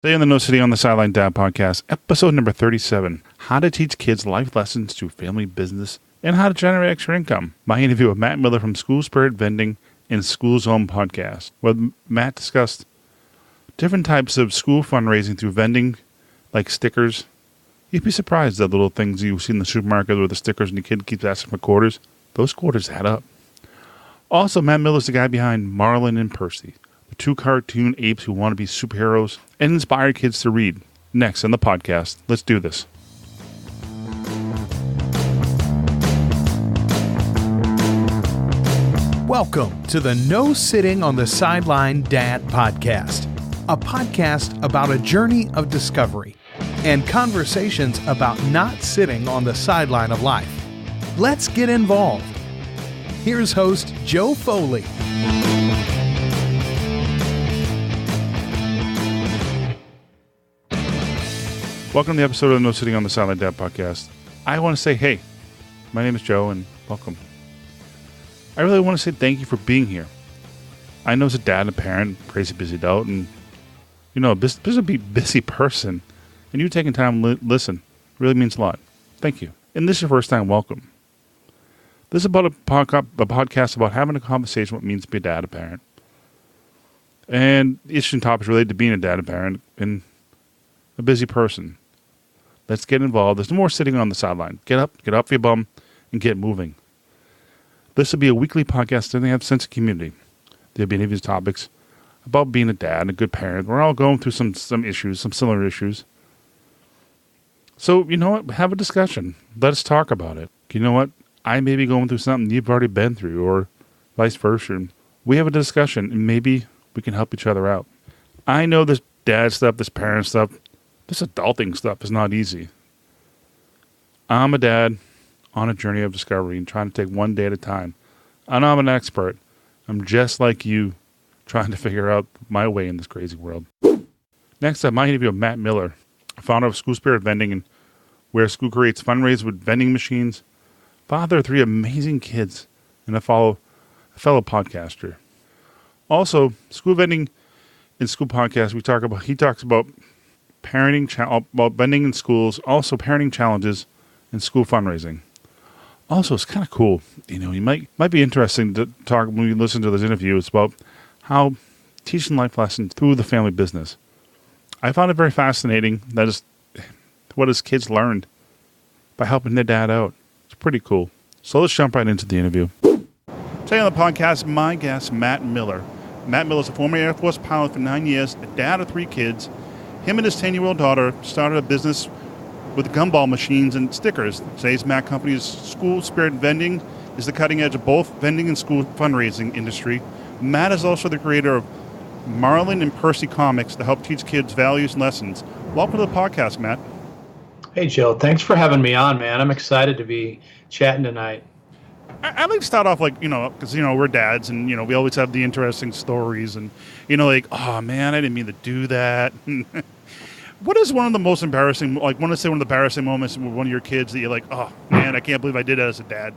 Today on the No City on the Sideline Dad podcast, episode number 37, how to teach kids life lessons through family business and how to generate extra income. My interview with Matt Miller from School Spirit Vending and School Zone podcast, where Matt discussed different types of school fundraising through vending, like stickers. You'd be surprised at little things you see in the supermarket where the stickers and the kid keeps asking for quarters. Those quarters add up. Also, Matt Miller's the guy behind Marlin and Percy, the two cartoon apes who want to be superheroes and inspire kids to read. Next on the podcast, let's do this. Welcome to the No Sitting on the Sideline Dad podcast, a podcast about a journey of discovery and conversations about not sitting on the sideline of life. Let's get involved. Here's host Joe Foley. Welcome to the episode of No Sitting on the Sideline Dad podcast. I want to say, hey, my name is Joe and welcome. I really want to say thank you for being here. I know as a dad and a parent, crazy busy adult, and a busy person, and you taking time to listen really means a lot. Thank you. And this is your first time, welcome. This is about a podcast about having a conversation what it means to be a dad, a parent, and interesting topics related to being a dad, a parent, and a busy person. Let's get involved. There's no more sitting on the sideline. Get up for your bum, and get moving. This will be a weekly podcast, and they have a sense of community. There'll be interviews, topics about being a dad and a good parent. We're all going through some issues, some similar issues. So, you know what? Have a discussion. Let us talk about it. You know what? I may be going through something you've already been through, or vice versa. We have a discussion, and maybe we can help each other out. I know this dad stuff, this parent stuff, this adulting stuff is not easy. I'm a dad on a journey of discovery and trying to take one day at a time. And I'm an expert. I'm just like you, trying to figure out my way in this crazy world. Next up, my interview with Matt Miller, founder of School Spirit Vending, and where school creates fundraisers with vending machines, father of three amazing kids, and a fellow podcaster. Also, School Vending and School Podcast, he talks about parenting, about vending in schools, also parenting challenges and school fundraising. Also, it's kind of cool. You might be interesting to talk when you listen to this interview. It's about how teaching life lessons through the family business. I found it very fascinating. That is what his kids learned by helping their dad out. It's pretty cool. So let's jump right into the interview. Today on the podcast, my guest, Matt Miller. Matt Miller is a former Air Force pilot for 9 years, a dad of 3 kids. Him and his 10-year-old daughter started a business with gumball machines and stickers. Today's Matt company's School Spirit Vending is the cutting edge of both vending and school fundraising industry. Matt is also the creator of Marlin and Percy comics to help teach kids values and lessons. Welcome to the podcast, Matt. Hey, Joe. Thanks for having me on, man. I'm excited to be chatting tonight. I like to start off because, we're dads and, we always have the interesting stories and, oh, man, I didn't mean to do that. What is one of the most embarrassing, one of the embarrassing moments with one of your kids that you're like, oh, man, I can't believe I did that as a dad?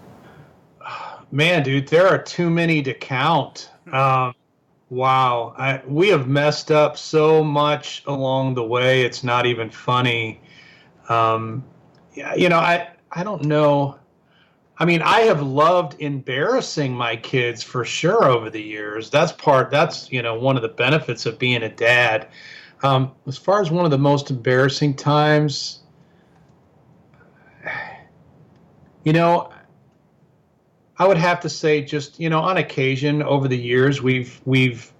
Man, dude, there are too many to count. Wow. We have messed up so much along the way. It's not even funny. I don't know. I mean, I have loved embarrassing my kids for sure over the years. That's one of the benefits of being a dad. As far as one of the most embarrassing times, I would have to say just, on occasion over the years, we've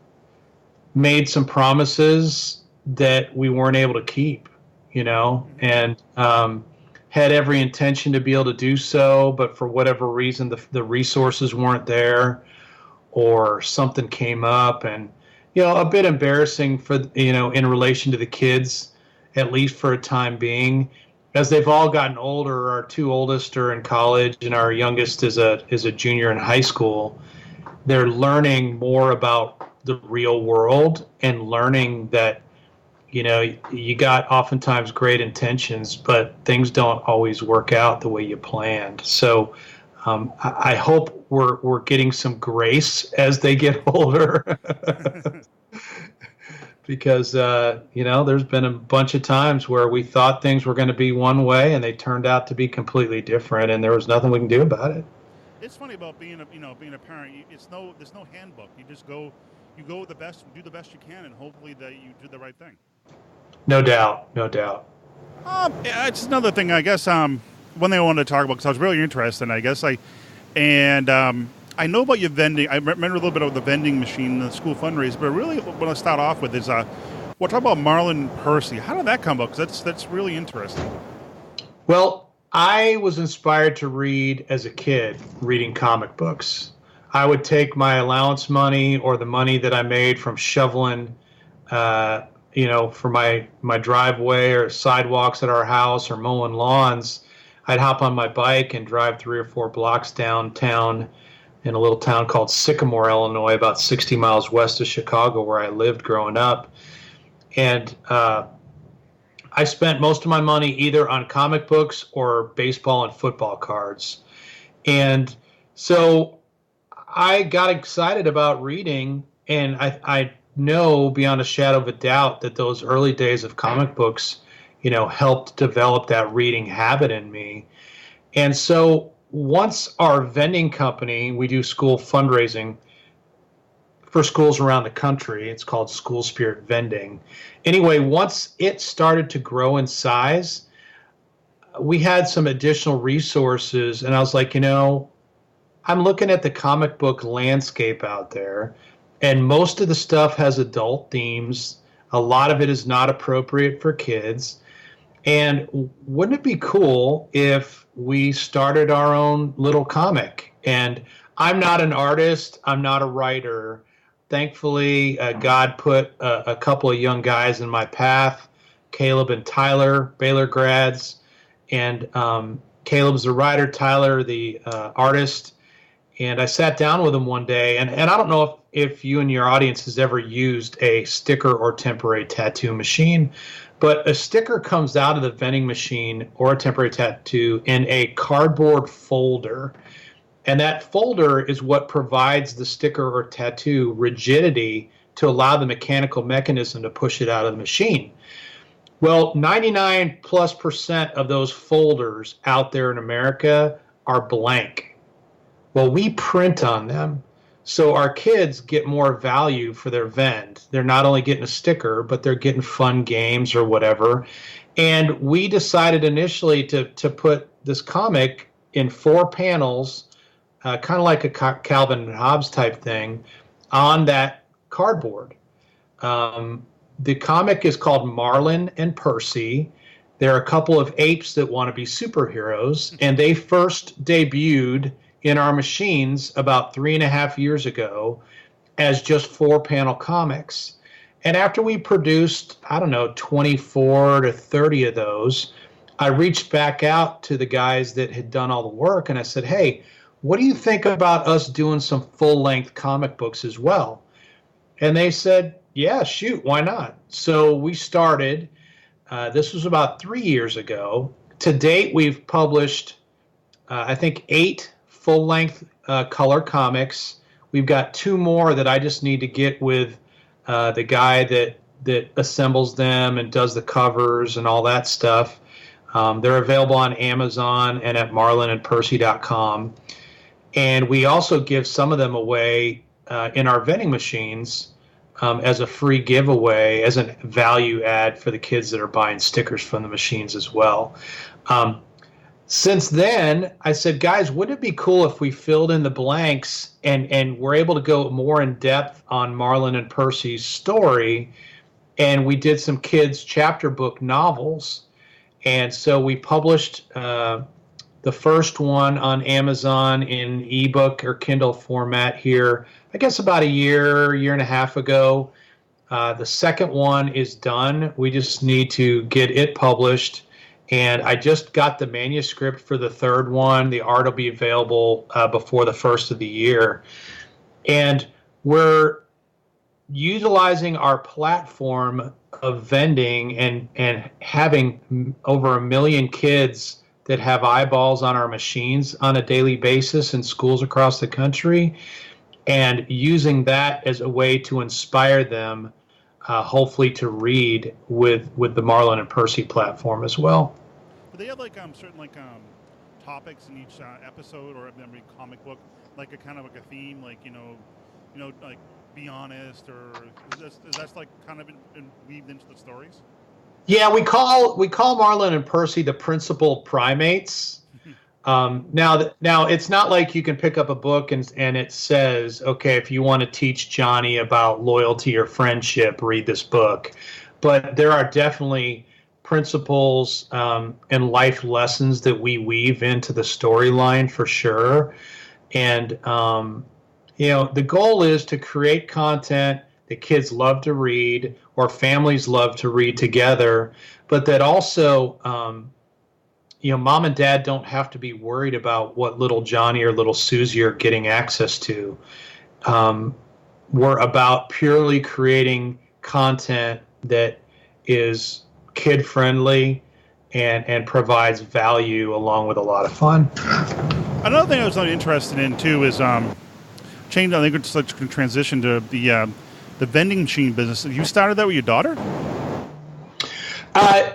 made some promises that we weren't able to keep, and had every intention to be able to do so, but for whatever reason, the resources weren't there or something came up, and a bit embarrassing for, in relation to the kids, at least for a time being. As they've all gotten older, our 2 oldest are in college and our youngest is a junior in high school. They're learning more about the real world and learning that, you got oftentimes great intentions, but things don't always work out the way you planned. So I hope we're getting some grace as they get older. because there's been a bunch of times where we thought things were going to be one way and they turned out to be completely different, and there was nothing we can do about it. It's funny about being a parent. There's no handbook. You just go with the best, do the best you can, and hopefully that you do the right thing. No doubt. Yeah, it's another thing, I guess. One thing I wanted to talk about, because I was really interested, I guess. I know about your vending. I remember a little bit of the vending machine, the school fundraiser, but really what I start off with is, we'll talk about Marlin Percy. How did that come about? Because that's really interesting. Well, I was inspired to read as a kid, reading comic books. I would take my allowance money or the money that I made from shoveling, for my driveway or sidewalks at our house or mowing lawns. I'd hop on my bike and drive 3 or 4 blocks downtown in a little town called Sycamore, Illinois, about 60 miles west of Chicago, where I lived growing up. And I spent most of my money either on comic books or baseball and football cards. And so I got excited about reading, and I know beyond a shadow of a doubt that those early days of comic books, helped develop that reading habit in me. And so once our vending company, we do school fundraising for schools around the country. It's called School Spirit Vending. Anyway, once it started to grow in size, we had some additional resources, and I was like, I'm looking at the comic book landscape out there, and most of the stuff has adult themes. A lot of it is not appropriate for kids. And wouldn't it be cool if we started our own little comic? And I'm not an artist. I'm not a writer. Thankfully, God put a couple of young guys in my path, Caleb and Tyler, Baylor grads. And Caleb's the writer, Tyler, the artist. And I sat down with them one day. And I don't know if you and your audience has ever used a sticker or temporary tattoo machine, but a sticker comes out of the vending machine or a temporary tattoo in a cardboard folder. And that folder is what provides the sticker or tattoo rigidity to allow the mechanical mechanism to push it out of the machine. Well, 99+% of those folders out there in America are blank. Well, we print on them. So our kids get more value for their vend. They're not only getting a sticker, but they're getting fun games or whatever. And we decided initially to put this comic in 4 panels, kind of like a Calvin and Hobbes type thing, on that cardboard. The comic is called Marlin and Percy. There are a couple of apes that want to be superheroes, and they first debuted in our machines about 3.5 years ago as just 4-panel comics. And after we produced, 24 to 30 of those, I reached back out to the guys that had done all the work, and I said, hey, what do you think about us doing some full-length comic books as well? And they said, yeah, shoot, why not? So we started. This was about 3 years ago. To date, we've published, 8 full-length color comics. We've got 2 more that I just need to get with the guy that assembles them and does the covers and all that stuff. They're available on Amazon and at marlinandpercy.com. And we also give some of them away in our vending machines as a free giveaway, as a value add for the kids that are buying stickers from the machines as well. Since then, I said, guys, wouldn't it be cool if we filled in the blanks and we're able to go more in depth on Marlin and Percy's story? And we did some kids' chapter book novels. And so we published the first one on Amazon in ebook or Kindle format here, I guess about a year and a half ago. The second one is done. We just need to get it published. And I just got the manuscript for the third one. The art will be available before the first of the year. And we're utilizing our platform of vending and having over 1 million kids that have eyeballs on our machines on a daily basis in schools across the country, and using that as a way to inspire them hopefully to read with the Marlon and Percy platform as well. Do they have like certain like topics in each episode or every comic book, like a kind of like a theme, like like be honest, or is that like kind of weaved into the stories? Yeah, we call Marlon and Percy the principal primates. Now it's not like you can pick up a book and it says, okay, if you want to teach Johnny about loyalty or friendship, read this book. But there are definitely principles and life lessons that we weave into the storyline for sure. And the goal is to create content that kids love to read or families love to read together, but that also mom and dad don't have to be worried about what little Johnny or little Susie are getting access to. We're about purely creating content that is kid friendly and provides value along with a lot of fun. Another thing I was interested in too is change. I think it's like a transition to the vending machine business. You started that with your daughter?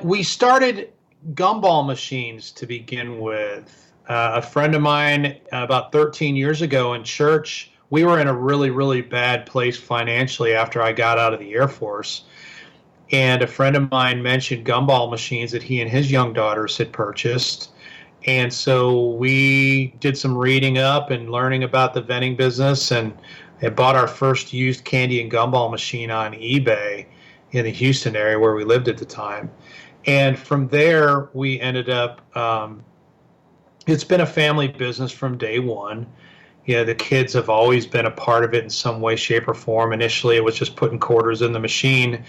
We started gumball machines to begin with. A friend of mine about 13 years ago in church, we were in a really, really bad place financially after I got out of the Air Force. And a friend of mine mentioned gumball machines that he and his young daughters had purchased. And so we did some reading up and learning about the vending business and bought our first used candy and gumball machine on eBay in the Houston area where we lived at the time. And from there, we ended up, it's been a family business from day one. The kids have always been a part of it in some way, shape, or form. Initially, it was just putting quarters in the machine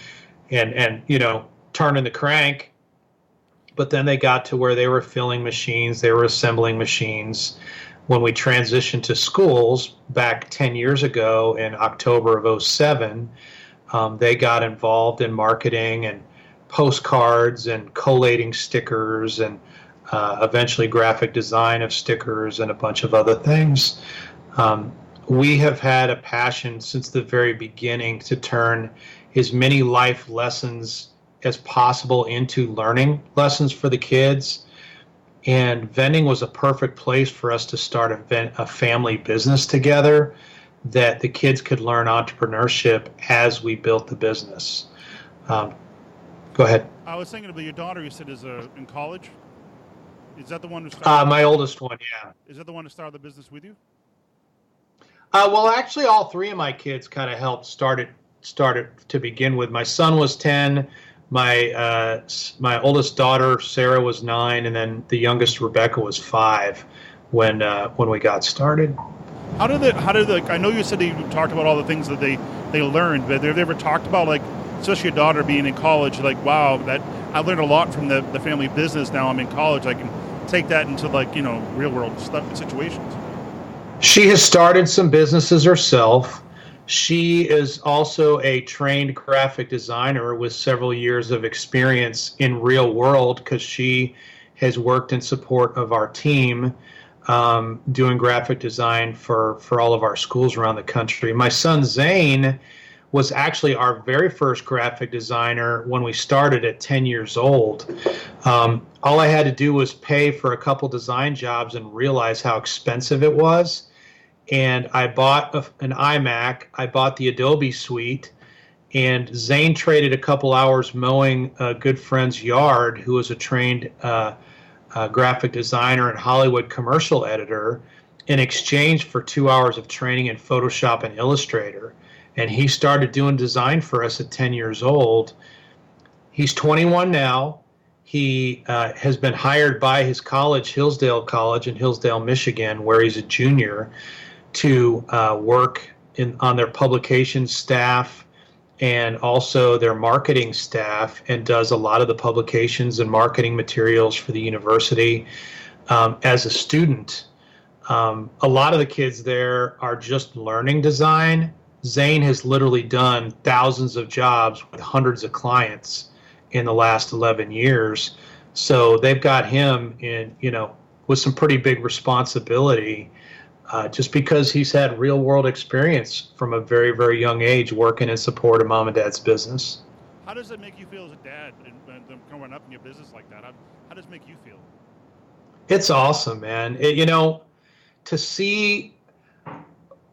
and turning the crank. But then they got to where they were filling machines, they were assembling machines. When we transitioned to schools back 10 years ago in October of 2007, they got involved in marketing and postcards and collating stickers and eventually graphic design of stickers and a bunch of other things. We have had a passion since the very beginning to turn as many life lessons as possible into learning lessons for the kids. And vending was a perfect place for us to start a family business together that the kids could learn entrepreneurship as we built the business. Go ahead. I was thinking about your daughter. You said is in college. Is that the one who started? My oldest one, yeah. Is that the one who started the business with you? Well, actually, all three of my kids kind of helped start it to begin with. My son was 10. My oldest daughter Sarah was 9, and then the youngest Rebecca was 5 when we got started. How did I know you said that you talked about all the things that they learned, but have they ever talked about, like, especially your daughter being in college, like, wow, that I learned a lot from the family business. Now I'm in college, I can take that into real world situations. She has started some businesses herself. She is also a trained graphic designer with several years of experience in real world because she has worked in support of our team doing graphic design for all of our schools around the country. My son Zane was actually our very first graphic designer when we started at 10 years old. All I had to do was pay for a couple design jobs and realize how expensive it was. And I bought an iMac, I bought the Adobe suite, and Zane traded a couple hours mowing a good friend's yard who was a trained graphic designer and Hollywood commercial editor in exchange for 2 hours of training in Photoshop and Illustrator. And he started doing design for us at 10 years old. He's 21 now. He has been hired by his college, Hillsdale College in Hillsdale, Michigan, where he's a junior, to work on their publications staff and also their marketing staff, and does a lot of the publications and marketing materials for the university as a student. A lot of the kids there are just learning design. Zane has literally done thousands of jobs with hundreds of clients in the last 11 years. So they've got him in, with some pretty big responsibility just because he's had real world experience from a very, very young age working in support of mom and dad's business. How does it make you feel as a dad and them growing up in your business like that? How does it make you feel? It's awesome, man. To see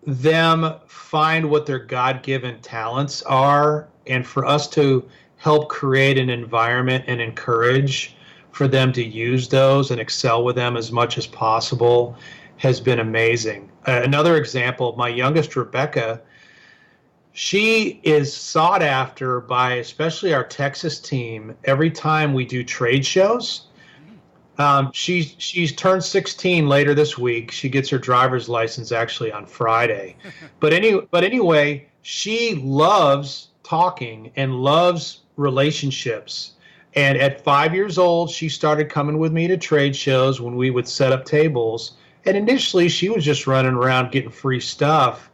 them find what their God-given talents are, and for us to help create an environment and encourage for them to use those and excel with them as much as possible has been amazing. Another example, my youngest, Rebecca, she is sought after by especially our Texas team every time we do trade shows. She's turned 16 later this week. She gets her driver's license actually on Friday. But anyway, she loves talking and loves relationships. And at 5 years old, she started coming with me to trade shows when we would set up tables. And initially, she was just running around getting free stuff.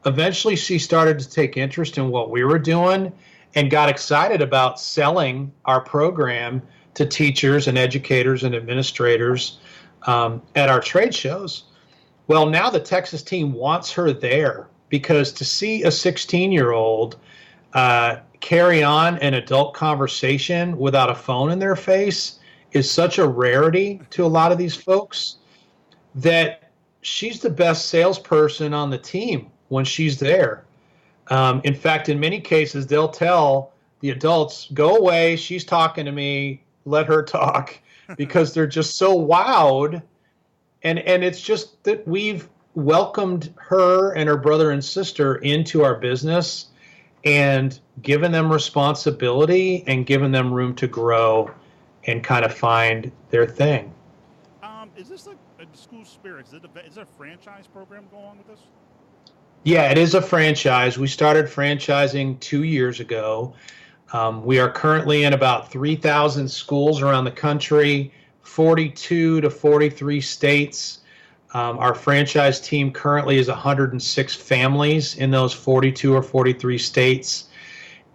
Eventually, she started to take interest in what we were doing and got excited about selling our program to teachers and educators and administrators at our trade shows. Well, now the Texas team wants her there because to see a 16-year-old carry on an adult conversation without a phone in their face is such a rarity to a lot of these folks that she's the best salesperson on the team when she's there. In fact, in many cases, they'll tell the adults, go away, she's talking to me, let her talk, because they're just so wowed. And it's just that we've welcomed her and her brother and sister into our business and given them responsibility and given them room to grow and kind of find their thing. Is this like a school spirits? Is it a franchise program going on with this? Yeah, it is a franchise. We started franchising 2 years ago. We are currently in about 3,000 schools around the country, 42 to 43 states. Our franchise team currently is 106 families in those 42 or 43 states.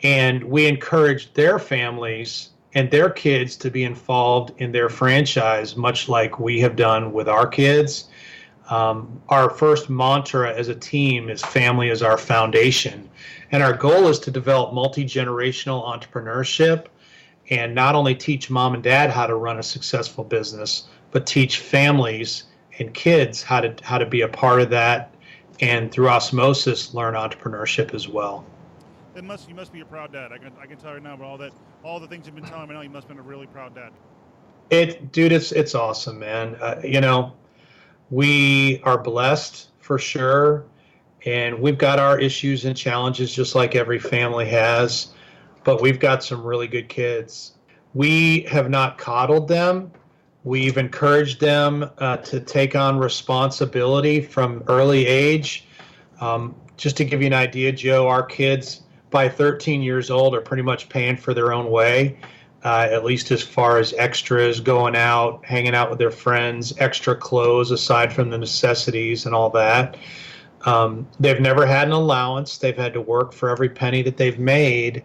And we encourage their families and their kids to be involved in their franchise, much like we have done with our kids. Our first mantra as a team is family is our foundation. And our goal is to develop multi-generational entrepreneurship and not only teach mom and dad how to run a successful business, but teach families and kids how to be a part of that, and through osmosis learn entrepreneurship as well. You must be a proud dad. I can tell right now, but all the things you've been telling me now, you must have been a really proud dad. It's awesome, man. We are blessed for sure, and we've got our issues and challenges just like every family has, but we've got some really good kids. We have not coddled them. We've encouraged them to take on responsibility from early age. Just to give you an idea, Joe, our kids by 13 years old are pretty much paying for their own way. At least as far as extras, going out, hanging out with their friends, extra clothes aside from the necessities and all that. They've never had an allowance. They've had to work for every penny that they've made.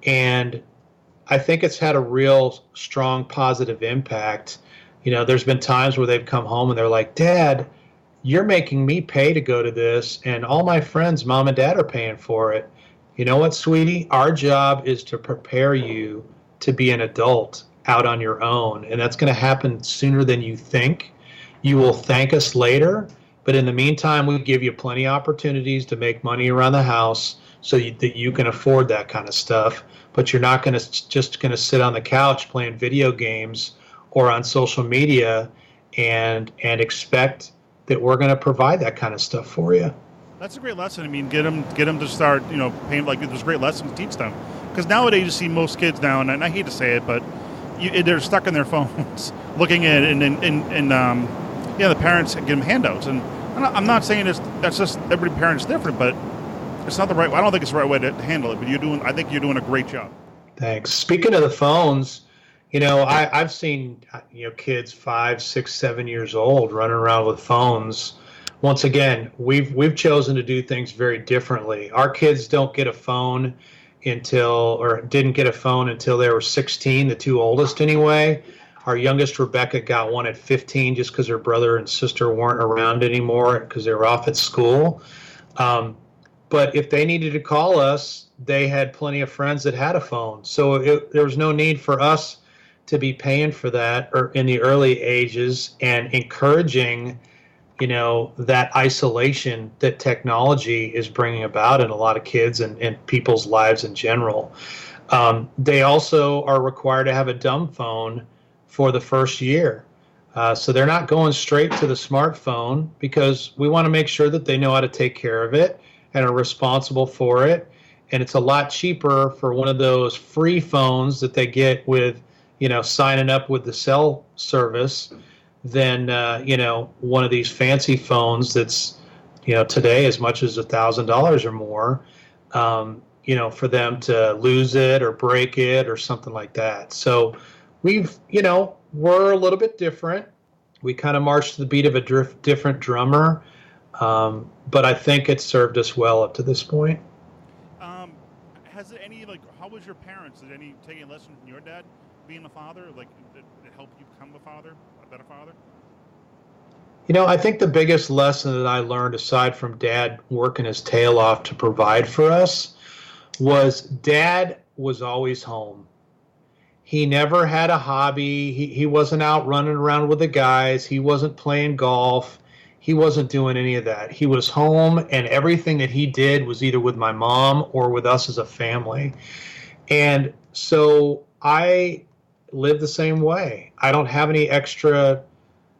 And I think it's had a real strong positive impact. You know, there's been times where they've come home and they're like, Dad, you're making me pay to go to this, and all my friends, mom and dad, are paying for it. You know what, sweetie? Our job is to prepare you to be an adult out on your own, and that's going to happen sooner than you think. You will thank us later, but in the meantime, we give you plenty of opportunities to make money around the house so that you can afford that kind of stuff. But you're not just going to sit on the couch playing video games or on social media and expect that we're going to provide that kind of stuff for you. That's a great lesson. I mean, get them to start, paying. Like, there's great lessons to teach them. Because nowadays you see most kids now, and I hate to say it, but they're stuck in their phones, looking at it, and the parents give them handouts. And I'm not saying that's just every parent's different, but it's not the right. I don't think it's the right way to handle it. But I think you're doing a great job. Thanks. Speaking of the phones, I've seen kids 5, 6, 7 years old running around with phones. Once again, we've chosen to do things very differently. Our kids don't get a phone didn't get a phone until they were 16, the two oldest anyway. Our youngest, Rebecca, got one at 15 just because her brother and sister weren't around anymore because they were off at school. But if they needed to call us, they had plenty of friends that had a phone. So there was no need for us to be paying for that or in the early ages and encouraging, that isolation that technology is bringing about in a lot of kids and people's lives in general. They also are required to have a dumb phone for the first year. So they're not going straight to the smartphone because we want to make sure that they know how to take care of it and are responsible for it. And it's a lot cheaper for one of those free phones that they get with, signing up with the cell service than, one of these fancy phones that's, today as much as $1,000 or more, for them to lose it or break it or something like that. So we're a little bit different. We kind of march to the beat of a different drummer. But I think it's served us well up to this point. Has it how was your parents? Did any take a lesson from your dad being a father? Did it help you become a better father? I think the biggest lesson that I learned, aside from Dad working his tail off to provide for us, was Dad was always home. He never had a hobby. He wasn't out running around with the guys. He wasn't playing golf. He wasn't doing any of that. He was home, and everything that he did was either with my mom or with us as a family. And so I live the same way. I don't have any extra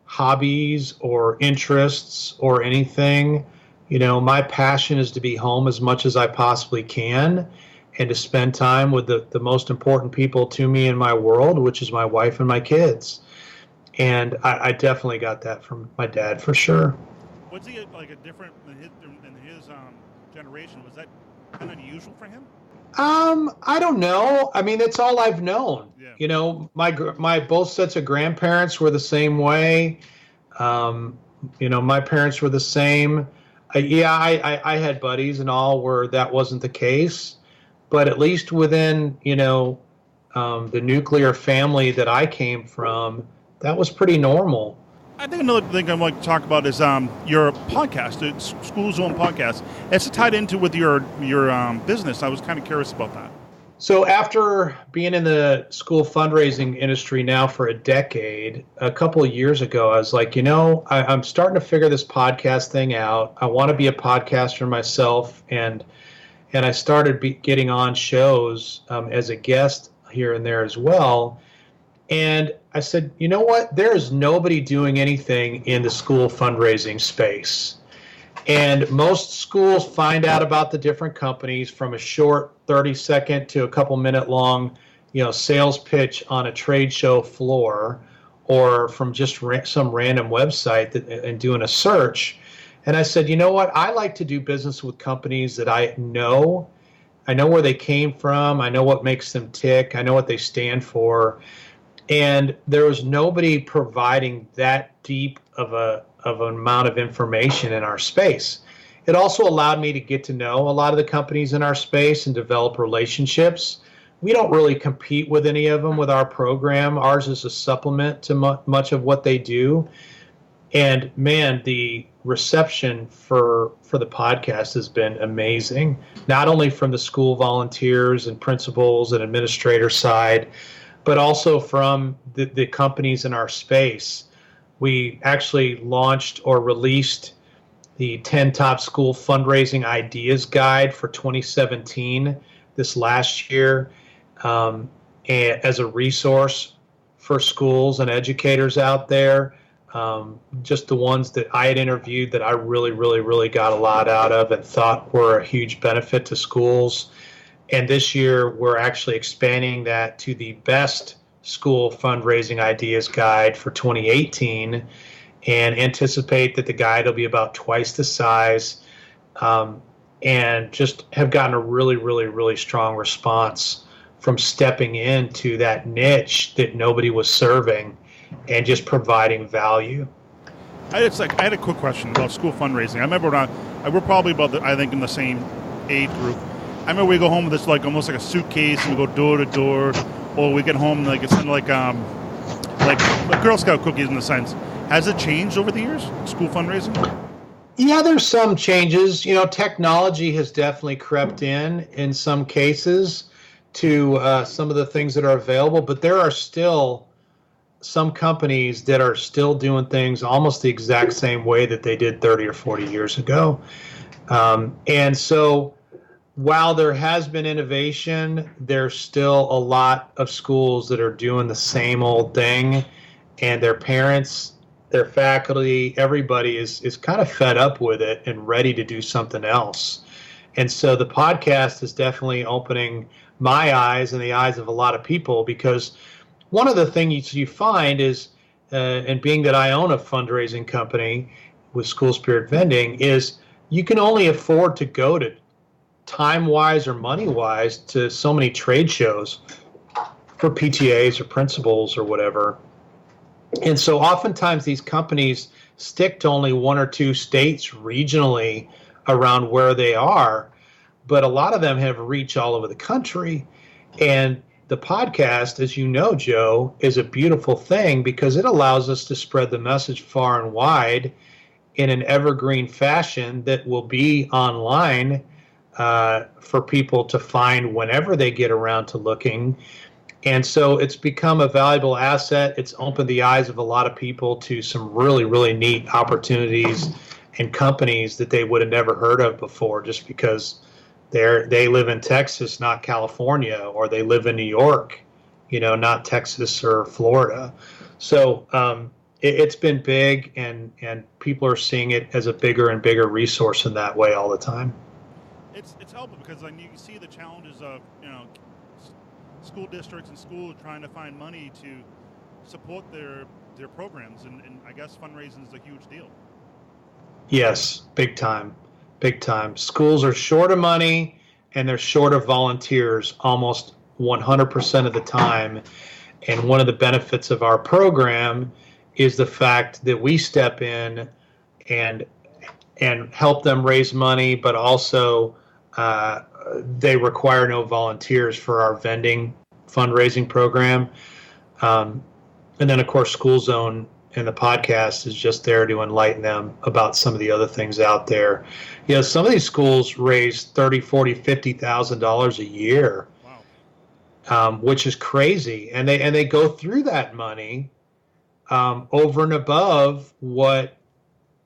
hobbies or interests or anything. My passion is to be home as much as I possibly can and to spend time with the most important people to me in my world, which is my wife and my kids. And I definitely got that from my dad for sure. Was he a different in his generation? Was that kind of unusual for him? I don't know. I mean, that's all I've known. Yeah. My both sets of grandparents were the same way. My parents were the same. I had buddies and all where that wasn't the case, but at least within the nuclear family that I came from, that was pretty normal. I think another thing I'd like to talk about is your podcast, the School Zone podcast. It's tied into with your business. I was kind of curious about that. So after being in the school fundraising industry now for a decade, a couple of years ago, I was like, I'm starting to figure this podcast thing out. I want to be a podcaster myself, and I started getting on shows as a guest here and there as well. And I said, you know what? There is nobody doing anything in the school fundraising space. And most schools find out about the different companies from a short 30-second to a couple minute long, sales pitch on a trade show floor or from just some random website and doing a search. And I said, you know what? I like to do business with companies that I know. I know where they came from. I know what makes them tick. I know what they stand for. And there was nobody providing that deep of an amount of information in our space. It also allowed me to get to know a lot of the companies in our space and develop relationships. We don't really compete with any of them with our program. Ours is a supplement to much of what they do. And man, the reception for the podcast has been amazing, not only from the school volunteers and principals and administrator side, but also from the companies in our space. We actually launched or released the 10 Top School Fundraising Ideas Guide for 2017 this last year as a resource for schools and educators out there. Just the ones that I had interviewed that I really, really, really got a lot out of and thought were a huge benefit to schools. And this year, we're actually expanding that to the best school fundraising ideas guide for 2018 and anticipate that the guide will be about twice the size and just have gotten a really, really, really strong response from stepping into that niche that nobody was serving and just providing value. I had a quick question about school fundraising. I remember we're probably in the same age group. I remember we go home with this almost like a suitcase and we go door to door, or we get home it's kind of like Girl Scout cookies in the sense. Has it changed over the years, school fundraising? Yeah, there's some changes. Technology has definitely crept in some cases to some of the things that are available, but there are still some companies that are still doing things almost the exact same way that they did 30 or 40 years ago. And so while there has been innovation, there's still a lot of schools that are doing the same old thing, and their parents, their faculty, everybody is kind of fed up with it and ready to do something else. And so the podcast is definitely opening my eyes and the eyes of a lot of people, because one of the things you find is, and being that I own a fundraising company with School Spirit Vending, is you can only afford to go to time-wise or money-wise to so many trade shows for PTAs or principals or whatever. And so oftentimes these companies stick to only one or two states regionally around where they are, but a lot of them have reach all over the country. And the podcast, as you know, Joe, is a beautiful thing because it allows us to spread the message far and wide in an evergreen fashion that will be online for people to find whenever they get around to looking. And so it's become a valuable asset. It's opened the eyes of a lot of people to some really, really neat opportunities and companies that they would have never heard of before, just because they live in Texas, not California, or they live in New York, not Texas or Florida. So it's been big, and people are seeing it as a bigger and bigger resource in that way all the time. It's helpful because you can see the challenges of school districts and schools trying to find money to support their programs, and I guess fundraising is a huge deal. Yes, big time. Schools are short of money and they're short of volunteers almost 100% of the time. And one of the benefits of our program is the fact that we step in and help them raise money, but also they require no volunteers for our vending fundraising program. And then, of course, School Zone and the podcast is just there to enlighten them about some of the other things out there. Some of these schools raise $30,000, $40,000, $50,000 a year, wow. Which is crazy. And they go through that money over and above what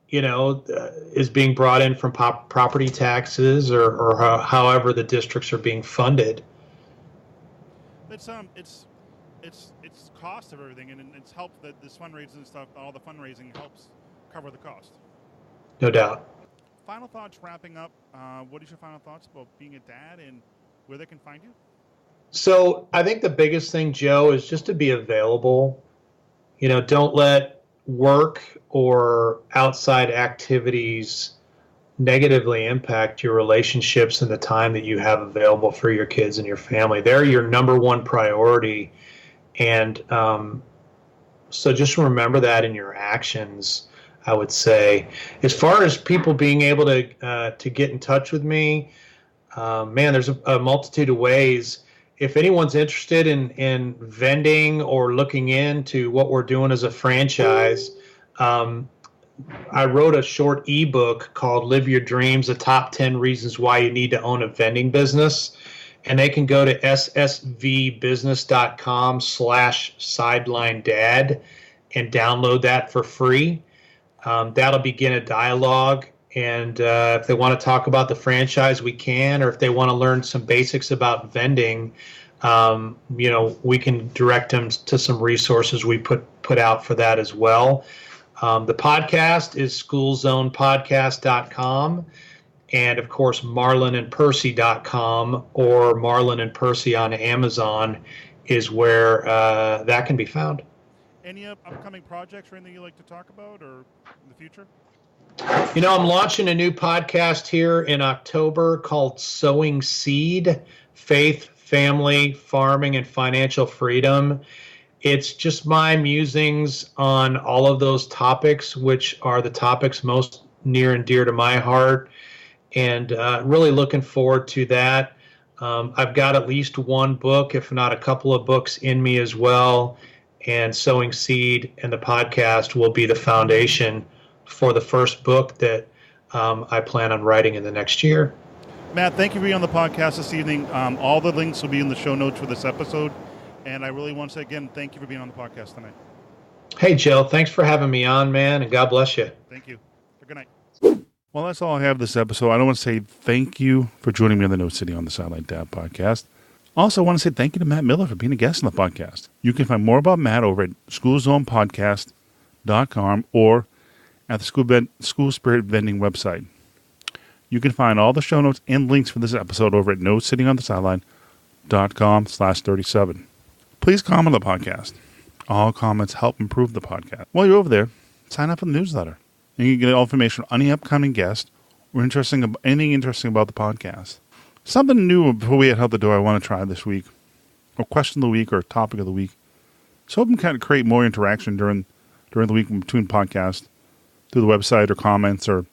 is being brought in from property taxes or however the districts are being funded. It's cost of everything, and it's helped that this fundraising and stuff, all the fundraising helps cover the cost. No doubt. Final thoughts wrapping up. What is your final thoughts about being a dad and where they can find you? So I think the biggest thing, Joe, is just to be available. Don't let work or outside activities negatively impact your relationships and the time that you have available for your kids and your family. They're your number one priority. And so just remember that in your actions, I would say. As far as people being able to get in touch with me, there's a multitude of ways. If anyone's interested in vending or looking into what we're doing as a franchise, I wrote a short ebook called Live Your Dreams, the top 10 reasons why you need to own a vending business. And they can go to ssvbusiness.com/sidelinedad and download that for free. That'll begin a dialogue. And if they want to talk about the franchise, we can. Or if they want to learn some basics about vending, we can direct them to some resources we put out for that as well. The podcast is schoolzonepodcast.com. And, of course, marlinandpercy.com or Marlin and Percy on Amazon is where that can be found. Any upcoming projects or anything you'd like to talk about or in the future? I'm launching a new podcast here in October called Sowing Seed, Faith, Family, Farming, and Financial Freedom. It's just my musings on all of those topics, which are the topics most near and dear to my heart. And really looking forward to that. I've got at least one book, if not a couple of books in me as well. and Sowing Seed and the podcast will be the foundation for the first book that I plan on writing in the next year. Matt, thank you for being on the podcast this evening. All the links will be in the show notes for this episode. And I really want to say again, thank you for being on the podcast tonight. Hey, Jill, thanks for having me on, man, and God bless you. Thank you. Good night. Well, that's all I have this episode. I want to say thank you for joining me on the No Sitting on the Sideline Dad podcast. Also, I want to say thank you to Matt Miller for being a guest on the podcast. You can find more about Matt over at schoolzonepodcast.com or at the School Spirit Vending website. You can find all the show notes and links for this episode over at nosittingonthesideline.com/37. Please comment on the podcast. All comments help improve the podcast. While you're over there, sign up for the newsletter. And you can get information on any upcoming guest or anything interesting about the podcast. Something new before we head out the door I want to try this week, or question of the week, or topic of the week. So I can kind of create more interaction during the week between podcasts, through the website or comments or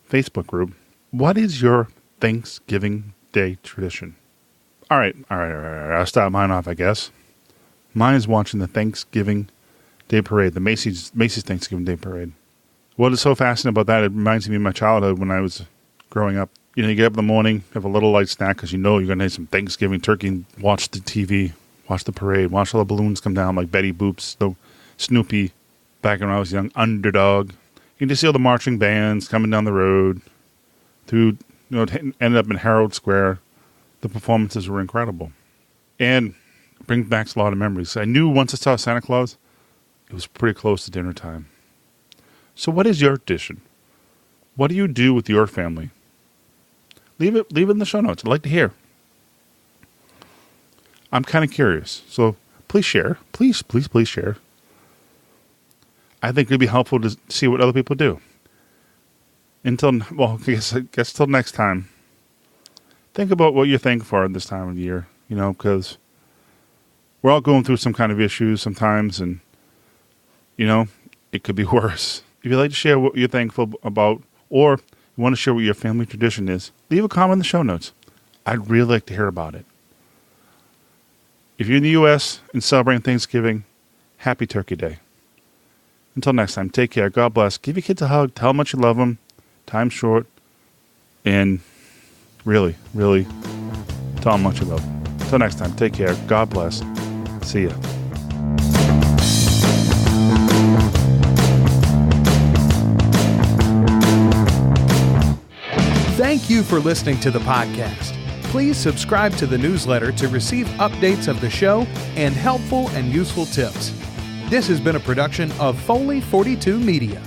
Facebook group. What is your Thanksgiving Day tradition? All right. I'll start mine off, I guess. Mine is watching the Thanksgiving Day Parade, the Macy's Thanksgiving Day Parade. What is so fascinating about that, it reminds me of my childhood when I was growing up. You get up in the morning, have a little light snack because you're going to have some Thanksgiving turkey, and watch the TV, watch the parade, watch all the balloons come down like Betty Boop's, Snoopy, back when I was young, Underdog. You can just see all the marching bands coming down the road through, ended up in Herald Square. The performances were incredible. And it brings back a lot of memories. I knew once I saw Santa Claus, it was pretty close to dinner time. So what is your tradition? What do you do with your family? Leave it in the show notes. I'd like to hear. I'm kind of curious. So please share. Please share. I think it'd be helpful to see what other people do. I guess till next time. Think about what you're thankful for this time of year, because we're all going through some kind of issues sometimes, and, it could be worse. If you'd like to share what you're thankful about, or you want to share what your family tradition is, leave a comment in the show notes. I'd really like to hear about it. If you're in the U.S. and celebrating Thanksgiving, happy Turkey Day. Until next time, take care. God bless. Give your kids a hug. Tell them how much you love them. Time's short. And really, really tell them how much you love them. Until next time, take care. God bless. See ya. Thank you for listening to the podcast. Please subscribe to the newsletter to receive updates of the show and helpful and useful tips. This has been a production of Foley 42 Media.